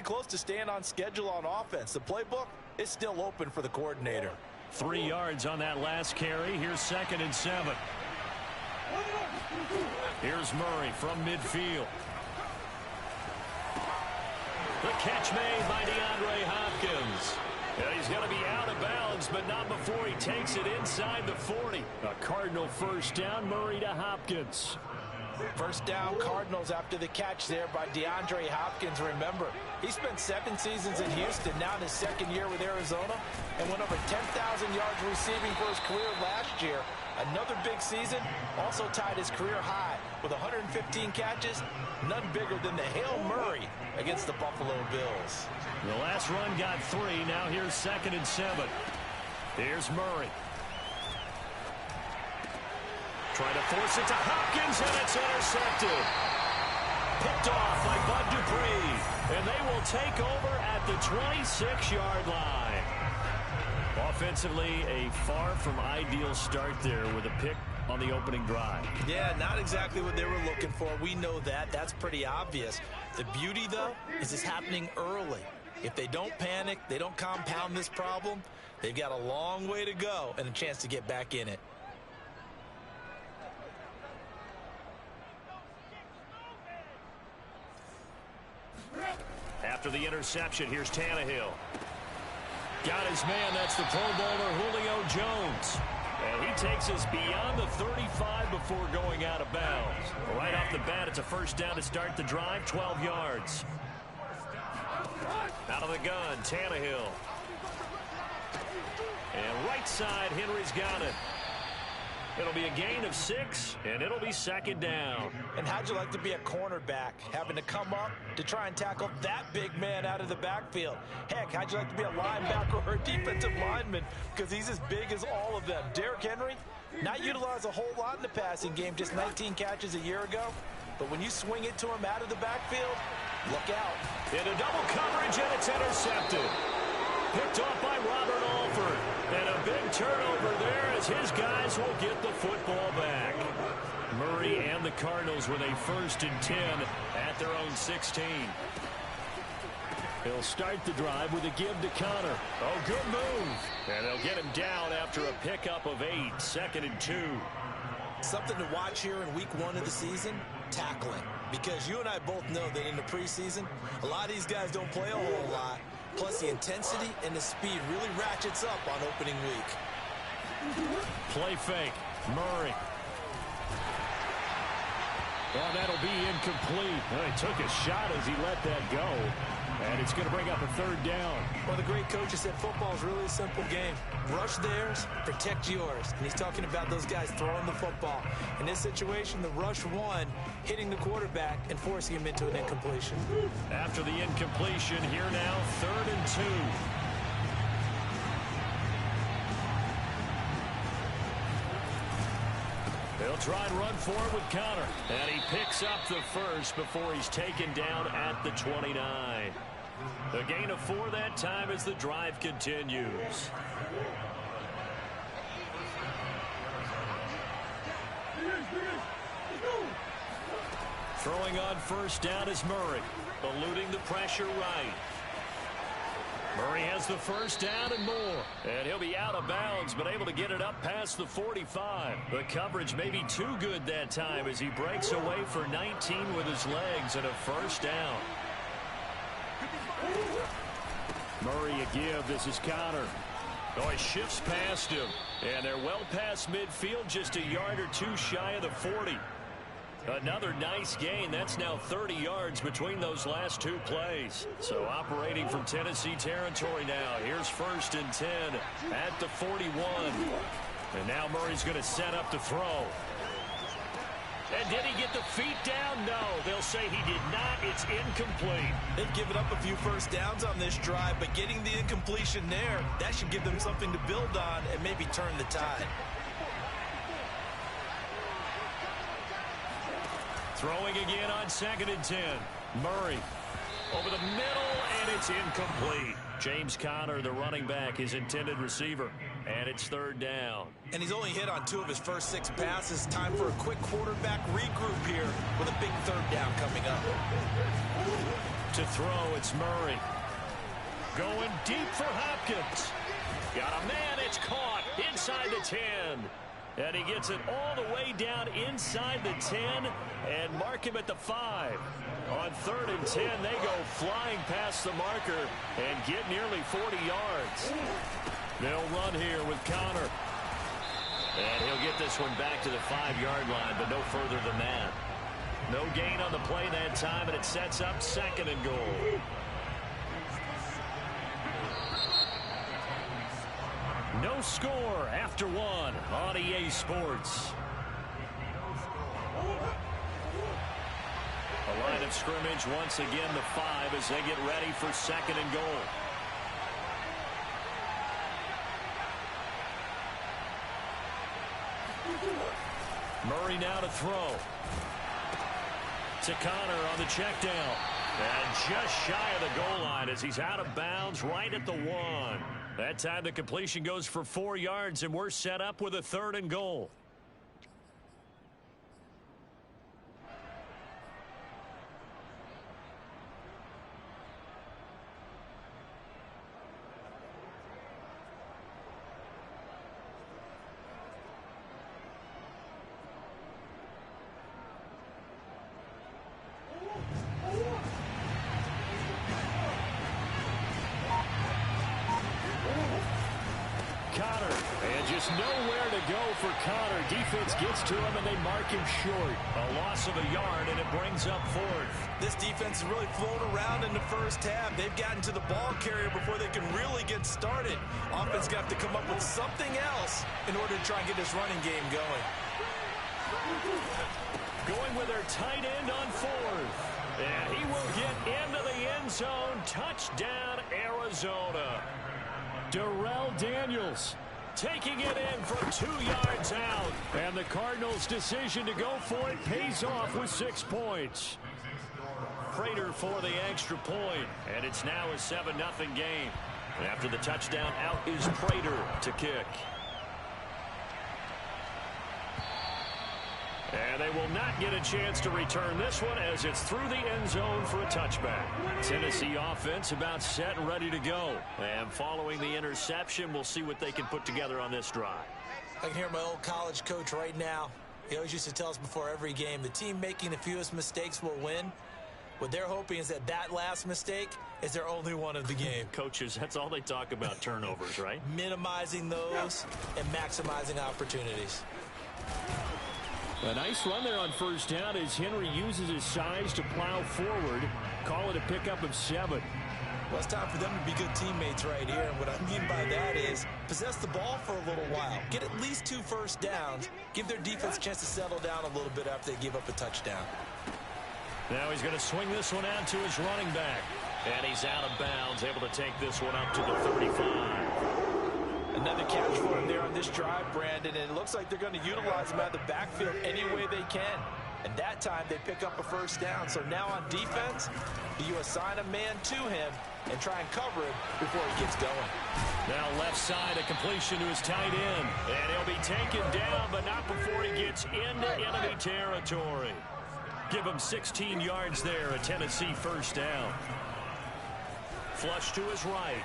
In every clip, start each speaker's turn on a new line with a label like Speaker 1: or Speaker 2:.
Speaker 1: pretty close to staying on schedule on offense. The playbook is still open for the coordinator.
Speaker 2: 3 yards on that last carry. Here's 2nd and 7. Here's Murray from midfield. The catch made by DeAndre Hopkins. And he's going to be out of bounds, but not before he takes it inside the 40. A Cardinal first down, Murray to Hopkins.
Speaker 1: First down, Cardinals after the catch there by DeAndre Hopkins. Remember, he spent 7 seasons in Houston, now in his 2nd year with Arizona, and went over 10,000 yards receiving for his career last year. Another big season, also tied his career high with 115 catches, none bigger than the Hail Murray against the Buffalo Bills.
Speaker 2: The last run got 3, now here's 2nd and 7. Here's Murray. Trying to force it to Hopkins, and it's intercepted. Picked off by Bud Dupree, and they will take over at the 26-yard line. Offensively, a far from ideal start there with a pick on the opening drive.
Speaker 1: Yeah, not exactly what they were looking for. We know that. That's pretty obvious. The beauty, though, is it's happening early. If they don't panic, they don't compound this problem, they've got a long way to go and a chance to get back in it.
Speaker 2: After the interception, here's Tannehill. Got his man, that's the Pro Bowler Julio Jones. And he takes us beyond the 35 before going out of bounds. Right off the bat, it's a first down to start the drive, 12 yards. Out of the gun, Tannehill. And right side, Henry's got it. It'll be a gain of 6, and it'll be 2nd down.
Speaker 1: And how'd you like to be a cornerback, having to come up to try and tackle that big man out of the backfield? Heck, how'd you like to be a linebacker or a defensive lineman? Because he's as big as all of them. Derrick Henry, not utilized a whole lot in the passing game, just 19 catches a year ago. But when you swing it to him out of the backfield, look out.
Speaker 2: Into double coverage, and it's intercepted. Picked off by Robert Alford. And a big turnover there as his guys will get the football back. Murray and the Cardinals with a 1st and 10 at their own 16. He'll start the drive with a give to Connor. Oh, good move. And they'll get him down after a pickup of 8, 2nd and 2.
Speaker 1: Something to watch here in week 1 of the season, tackling. Because you and I both know that in the preseason, a lot of these guys don't play a whole lot. Plus, the intensity and the speed really ratchets up on opening week.
Speaker 2: Play fake. Murray. Well, that'll be incomplete. Well, he took a shot as he let that go. And it's going to bring up a 3rd down.
Speaker 1: Well, the great coach said football is really a simple game. Rush theirs, protect yours. And he's talking about those guys throwing the football. In this situation, the rush one, hitting the quarterback and forcing him into an incompletion.
Speaker 2: After the incompletion, here now, 3rd and 2. They'll try and run forward with Connor. And he picks up the first before he's taken down at the 29. The gain of 4 that time as the drive continues. Throwing on first down is Murray. Eluding the pressure right. Murray has the first down and more. And he'll be out of bounds, but able to get it up past the 45. The coverage may be too good that time as he breaks away for 19 with his legs and a first down. Murray a give. This is Connor. Oh, he shifts past him. And they're well past midfield, just a yard or 2 shy of the 40. Another nice gain. That's now 30 yards between those last 2 plays. So operating from Tennessee territory now. Here's 1st and 10 at the 41. And now Murray's going to set up to throw. And did he get the feet down? No, they'll say he did not. It's incomplete.
Speaker 1: They've given up a few first downs on this drive, but getting the incompletion there, that should give them something to build on and maybe turn the tide.
Speaker 2: Throwing again on 2nd and 10. Murray over the middle, and it's incomplete. James Conner, the running back, his intended receiver. And it's 3rd down.
Speaker 1: And he's only hit on 2 of his first 6 passes. Time for a quick quarterback regroup here with a big 3rd down coming up.
Speaker 2: To throw, it's Murray. Going deep for Hopkins. Got a man, it's caught inside the 10. And he gets it all the way down inside the 10 and mark him at the 5. On 3rd and 10, they go flying past the marker and get nearly 40 yards. They'll run here with Connor. And he'll get this one back to the 5-yard line, but no further than that. No gain on the play that time, and it sets up 2nd and goal. No score after 1 on EA Sports. A line of scrimmage once again the 5 as they get ready for 2nd and goal. Murray now to throw. To Connor on the check down. And just shy of the goal line as he's out of bounds right at the 1. That time the completion goes for 4 yards, and we're set up with a 3rd and goal. Nowhere to go for Connor. Defense gets to him, and they mark him short. A loss of a yard, and it brings up 4th.
Speaker 1: This defense has really flown around in the first half. They've gotten to the ball carrier before they can really get started. Offense got to come up with something else in order to try and get this running game going.
Speaker 2: Going with their tight end on 4th. And he will get into the end zone. Touchdown, Arizona. Darrell Daniels taking it in from 2 yards out. And the Cardinals' decision to go for it pays off with 6 points. Prater for the extra point. And it's now a 7-0 game. After the touchdown, out is Prater to kick. And they will not get a chance to return this one as it's through the end zone for a touchback. Tennessee offense about set and ready to go. And following the interception, we'll see what they can put together on this drive.
Speaker 1: I can hear my old college coach right now. He always used to tell us before every game, the team making the fewest mistakes will win. What they're hoping is that that last mistake is their only one of the game.
Speaker 2: Coaches, that's all they talk about, turnovers, right?
Speaker 1: Minimizing those and maximizing opportunities.
Speaker 2: A nice run there on 1st down as Henry uses his size to plow forward. Call it a pickup of 7.
Speaker 1: Well, it's time for them to be good teammates right here. And what I mean by that is possess the ball for a little while. Get at least 2 first downs. Give their defense a chance to settle down a little bit after they give up a touchdown.
Speaker 2: Now he's going to swing this one out to his running back. And he's out of bounds, able to take this one up to the 35.
Speaker 1: Another catch for him there on this drive, Brandon, and it looks like they're going to utilize him out of the backfield any way they can. And that time they pick up a first down. So now on defense, do you assign a man to him and try and cover him before he gets going?
Speaker 2: Now left side, a completion to his tight end. And he'll be taken down, but not before he gets into enemy territory. Give him 16 yards there, a Tennessee first down. Flush to his right.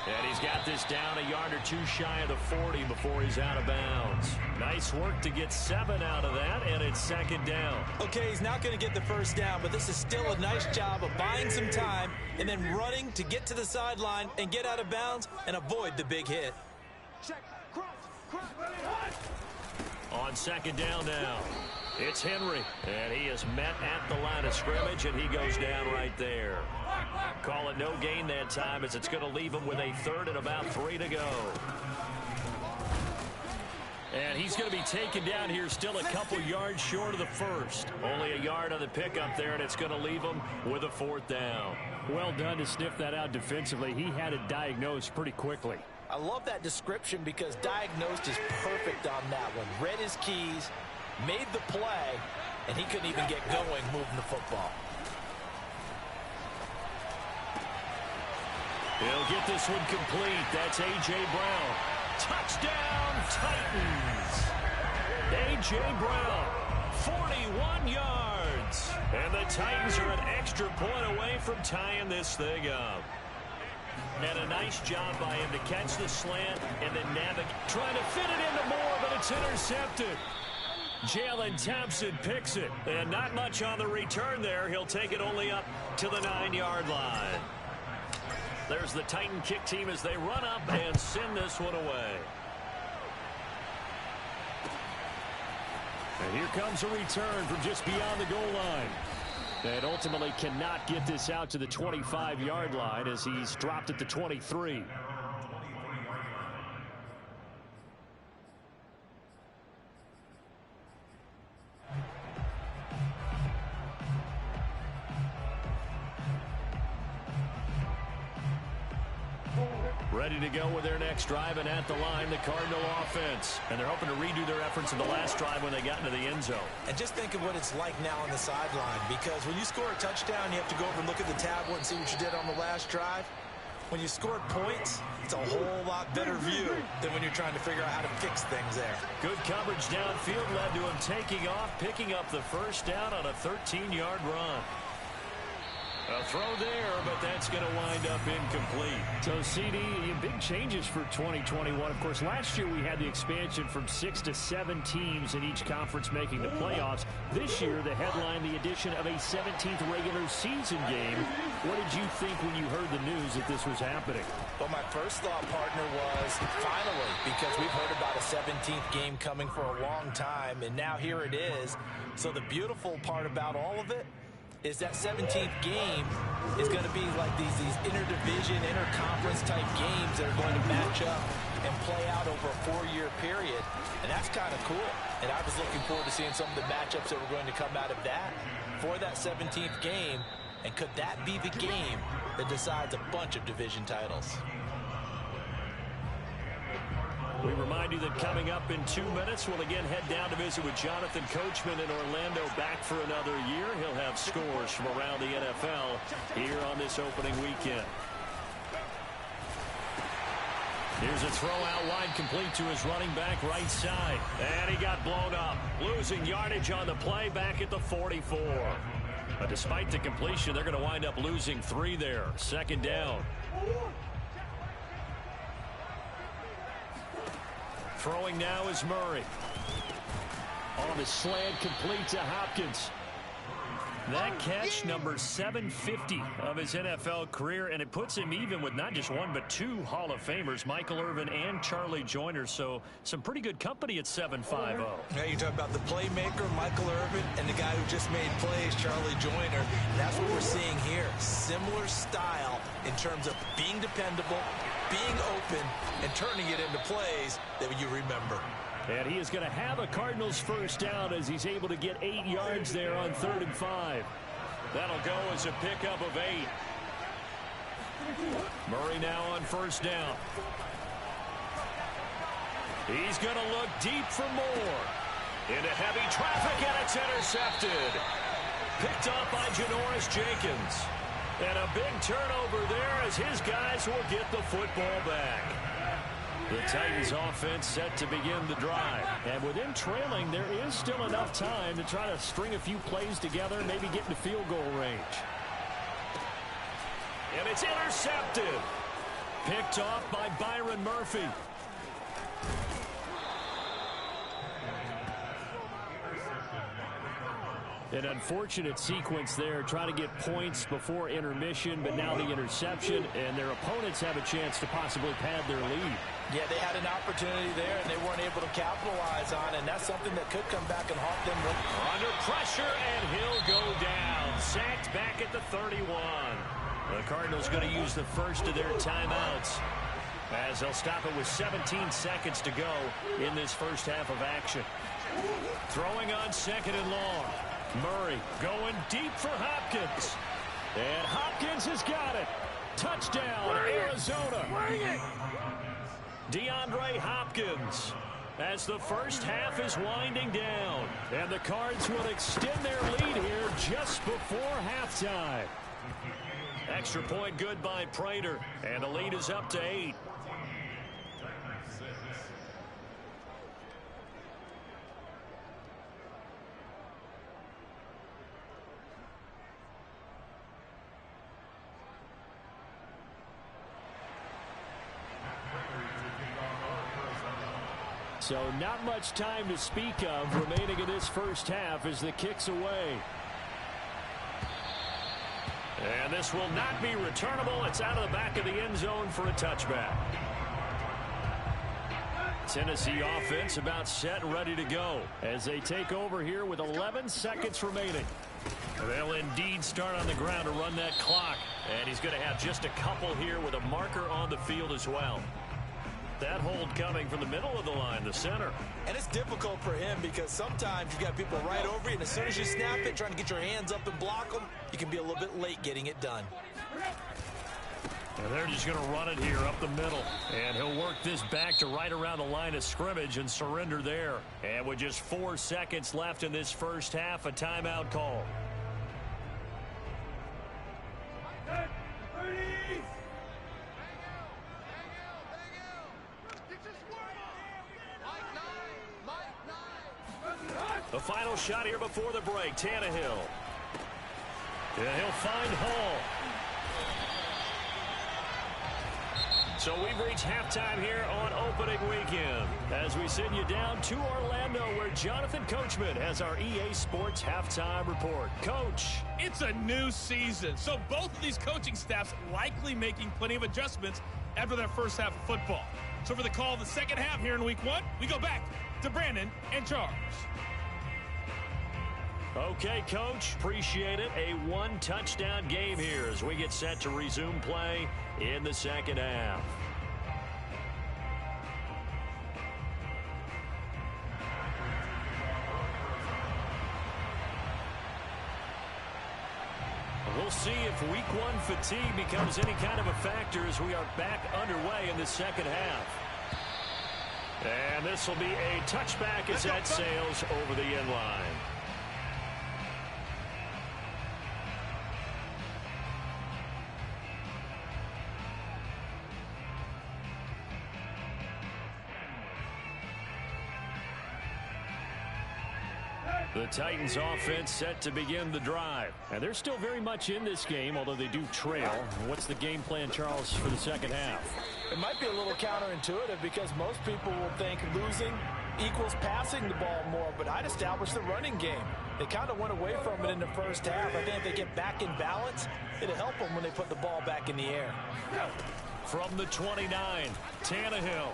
Speaker 2: And he's got this down a yard or 2 shy of the 40 before he's out of bounds. Nice work to get 7 out of that, and it's 2nd down.
Speaker 1: Okay, he's not going to get the first down, but this is still a nice job of buying some time and then running to get to the sideline and get out of bounds and avoid the big hit.
Speaker 2: On 2nd down now, it's Henry, and he is met at the line of scrimmage, and he goes down right there. Call it no gain that time as it's going to leave him with a 3rd and about 3 to go. And he's going to be taken down here still a couple yards short of the 1st. Only a yard on the pickup there, and it's going to leave him with a 4th down. Well done to sniff that out defensively. He had it diagnosed pretty quickly.
Speaker 1: I love that description because diagnosed is perfect on that one. Read his keys, made the play, and he couldn't even get going moving the football.
Speaker 2: He'll get this one complete. That's A.J. Brown. Touchdown, Titans. A.J. Brown, 41 yards. And the Titans are an extra point away from tying this thing up. And a nice job by him to catch the slant and then navigate. Trying to fit it into Moore, but it's intercepted. Jalen Thompson picks it. And not much on the return there. He'll take it only up to the 9-yard line. There's the Titan kick team as they run up and send this one away. And here comes a return from just beyond the goal line. And ultimately cannot get this out to the 25-yard line as he's dropped at the 23. Ready to go with their next drive, and at the line, the Cardinal offense. And they're hoping to redo their efforts in the last drive when they got into the end zone.
Speaker 1: And just think of what it's like now on the sideline, because when you score a touchdown, you have to go over and look at the tablet and see what you did on the last drive. When you scored points, it's a whole lot better view than when you're trying to figure out how to fix things there.
Speaker 2: Good coverage downfield led to him taking off, picking up the first down on a 13-yard run. A throw there, but that's going to wind up incomplete. So, CD, big changes for 2021. Of course, last year we had the expansion from 6 to 7 teams in each conference making the playoffs. This year, the headline, the addition of a 17th regular season game. What did you think when you heard the news that this was happening?
Speaker 1: Well, my first thought, partner, was finally, because we've heard about a 17th game coming for a long time, and now here it is. So the beautiful part about all of it is that 17th game is going to be like these interdivision, interconference type games that are going to match up and play out over a 4-year period. And that's kind of cool. And I was looking forward to seeing some of the matchups that were going to come out of that for that 17th game. And could that be the game that decides a bunch of division titles?
Speaker 2: We remind you that coming up in 2 minutes, we'll again head down to visit with Jonathan Coachman in Orlando, back for another year. He'll have scores from around the NFL here on this opening weekend. Here's a throw out wide, complete to his running back right side. And he got blown up. Losing yardage on the play back at the 44. But despite the completion, they're going to wind up losing 3 there. Second down. Throwing now is Murray. On the slant, complete to Hopkins. That catch, number 750 of his NFL career, and it puts him even with not just one but 2 Hall of Famers, Michael Irvin and Charlie Joyner. So some pretty good company at 750.
Speaker 1: Yeah, you talk about the playmaker, Michael Irvin, and the guy who just made plays, Charlie Joyner. That's what we're seeing here. Similar style in terms of being dependable, being open, and turning it into plays that you remember.
Speaker 2: And he is going to have a Cardinals first down as he's able to get 8 yards there on 3rd and 5. That'll go as a pickup of 8. Murray now on first down. He's going to look deep for more. Into heavy traffic, and it's intercepted. Picked off by Janoris Jenkins. And a big turnover there as his guys will get the football back. The Titans offense set to begin the drive. And with them trailing, there is still enough time to try to string a few plays together and maybe get into field goal range. And it's intercepted. Picked off by Byron Murphy. An unfortunate sequence there, trying to get points before intermission, but now the interception, and their opponents have a chance to possibly pad their lead.
Speaker 1: Yeah, they had an opportunity there, and they weren't able to capitalize on it, and that's something that could come back and haunt them.
Speaker 2: Under pressure, and he'll go down. Sacked back at the 31. The Cardinals going to use the first of their timeouts, as they'll stop it with 17 seconds to go in this first half of action. Throwing on 2nd and long. Murray going deep for Hopkins. And Hopkins has got it. Touchdown, Arizona. DeAndre Hopkins, as the first half is winding down. And the Cards will extend their lead here just before halftime. Extra point good by Prater. And the lead is up to 8. So not much time to speak of remaining in this first half as the kick's away. And this will not be returnable. It's out of the back of the end zone for a touchback. Tennessee offense about set and ready to go as they take over here with 11 seconds remaining. They'll indeed start on the ground to run that clock. And he's going to have just a couple here with a marker on the field as well. That hold coming from the middle of the line, the center.
Speaker 1: And it's difficult for him because sometimes you got people right over you, and as soon as you snap it, trying to get your hands up and block them, you can be a little bit late getting it done.
Speaker 2: And they're just going to run it here up the middle. And he'll work this back to right around the line of scrimmage and surrender there. And with just 4 seconds left in this first half, a timeout call. The final shot here before the break, Tannehill. And he'll find Hall. So we've reached halftime here on opening weekend as we send you down to Orlando where Jonathan Coachman has our EA Sports halftime report. Coach.
Speaker 3: It's a new season, so both of these coaching staffs likely making plenty of adjustments after their first half of football. So for the call of the second half here in week 1, we go back to Brandon and Charles.
Speaker 2: Okay, Coach, appreciate it. A one-touchdown game here as we get set to resume play in the second half. We'll see if week 1 fatigue becomes any kind of a factor as we are back underway in the second half. And this will be a touchback as that sails over the end line. The Titans offense set to begin the drive. And they're still very much in this game, although they do trail. What's the game plan, Charles, for the second half?
Speaker 1: It might be a little counterintuitive because most people will think losing equals passing the ball more, but I'd establish the running game. They kind of went away from it in the first half. I think if they get back in balance, it'll help them when they put the ball back in the air.
Speaker 2: From the 29, Tannehill.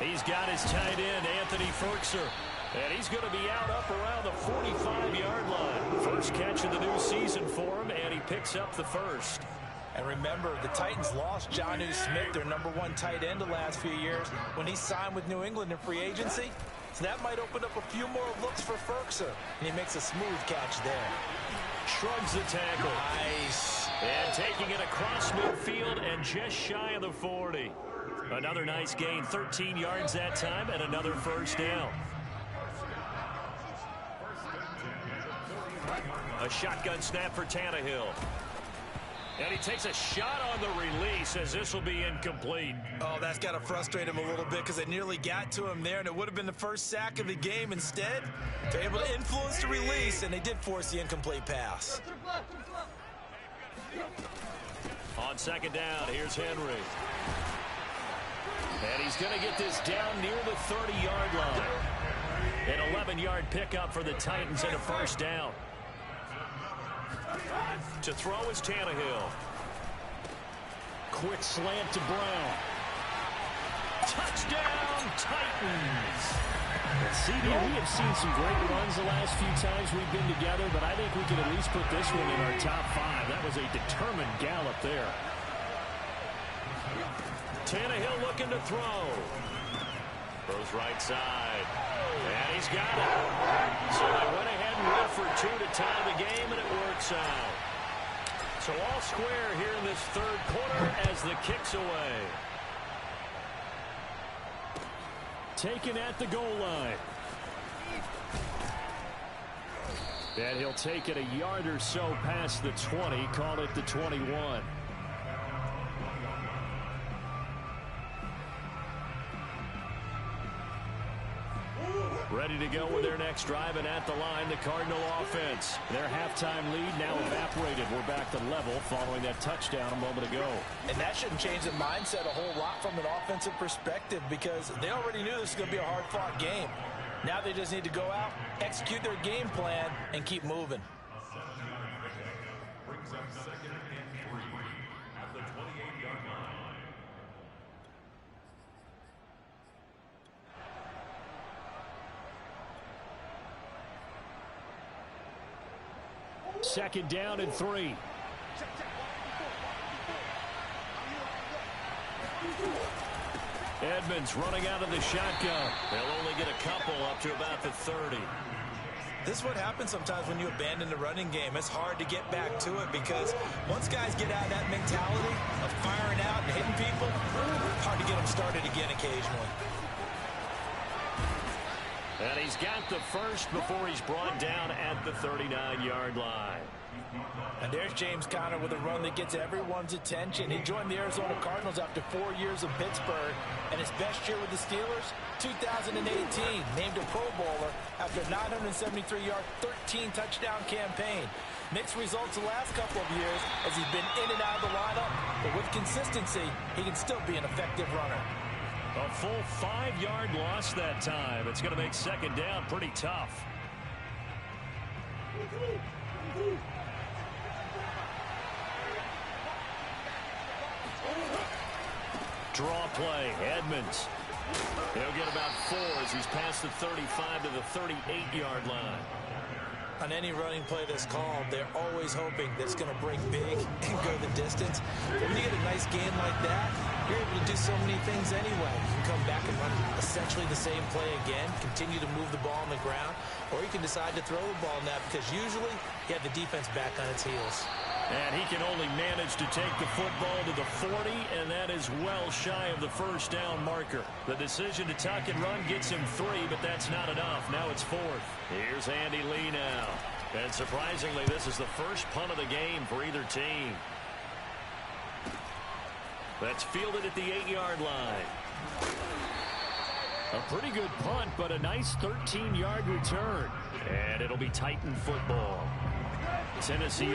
Speaker 2: He's got his tight end, Anthony Ferkser. And he's going to be out up around the 45-yard line. First catch of the new season for him, and he picks up the first.
Speaker 1: And remember, the Titans lost Jonnu Smith, their #1 tight end the last few years, when he signed with New England in free agency. So that might open up a few more looks for Ferkser. And he makes a smooth catch there.
Speaker 2: Shrugs the tackle.
Speaker 1: Nice.
Speaker 2: And taking it across midfield and just shy of the 40. Another nice gain, 13 yards that time, and another first down. A shotgun snap for Tannehill. And he takes a shot on the release as this will be incomplete.
Speaker 1: Oh, that's got to frustrate him a little bit because it nearly got to him there, and it would have been the first sack of the game. Instead, they're able to influence the release, and they did force the incomplete pass.
Speaker 2: On second down, here's Henry. And he's going to get this down near the 30-yard line. An 11-yard pickup for the Titans and a first down. To throw is Tannehill. Quick slant to Brown. Touchdown, Titans.
Speaker 4: CD, we have seen some great runs the last few times we've been together, but I think we can at least put this one in our top 5. That was a determined gallop there.
Speaker 2: Tannehill looking to throw. Throws right side. And he's got it. So they went ahead and went for 2 to tie the game, and it works out. So all square here in this third quarter as the kick's away.
Speaker 4: Taken at the goal line. And he'll take it a yard or so past the 20, call it the 21.
Speaker 2: Ready to go with their next drive, and at the line, the Cardinal offense.
Speaker 4: Their halftime lead now evaporated. We're back to level following that touchdown a moment ago.
Speaker 1: And that shouldn't change the mindset a whole lot from an offensive perspective, because they already knew this was going to be a hard-fought game. Now they just need to go out, execute their game plan, and keep moving.
Speaker 5: Brings up 2nd and 3 at the 28-yard line.
Speaker 4: Second down and 3.
Speaker 2: Edmonds running out of the shotgun. They'll only get a couple up to about the 30.
Speaker 1: This is what happens sometimes when you abandon the running game. It's hard to get back to it, because once guys get out of that mentality of firing out and hitting people, it's hard to get them started again occasionally.
Speaker 2: And he's got the first before he's brought down at the 39-yard line.
Speaker 1: And there's James Conner with a run that gets everyone's attention. He joined the Arizona Cardinals after 4 years in Pittsburgh, and his best year with the Steelers, 2018, named a Pro Bowler after a 973-yard, 13-touchdown campaign. Mixed results the last couple of years as he's been in and out of the lineup, but with consistency, he can still be an effective runner.
Speaker 2: A full 5-yard loss that time. It's going to make second down pretty tough. Draw play, Edmonds. He'll get about 4 as he's past the 35 to the 38-yard line.
Speaker 1: On any running play that's called, they're always hoping that it's going to break big and go the distance. But when you get a nice game like that, you're able to do so many things anyway. You can come back and run essentially the same play again, continue to move the ball on the ground, or you can decide to throw the ball now, because usually you have the defense back on its heels.
Speaker 2: And he can only manage to take the football to the 40, and that is well shy of the first down marker. The decision to tuck and run gets him 3, but that's not enough. Now it's 4th. Here's Andy Lee now. And surprisingly, this is the first punt of the game for either team. That's fielded at the 8-yard line.
Speaker 4: A pretty good punt, but a nice 13-yard return.
Speaker 2: And it'll be Titan football. Tennessee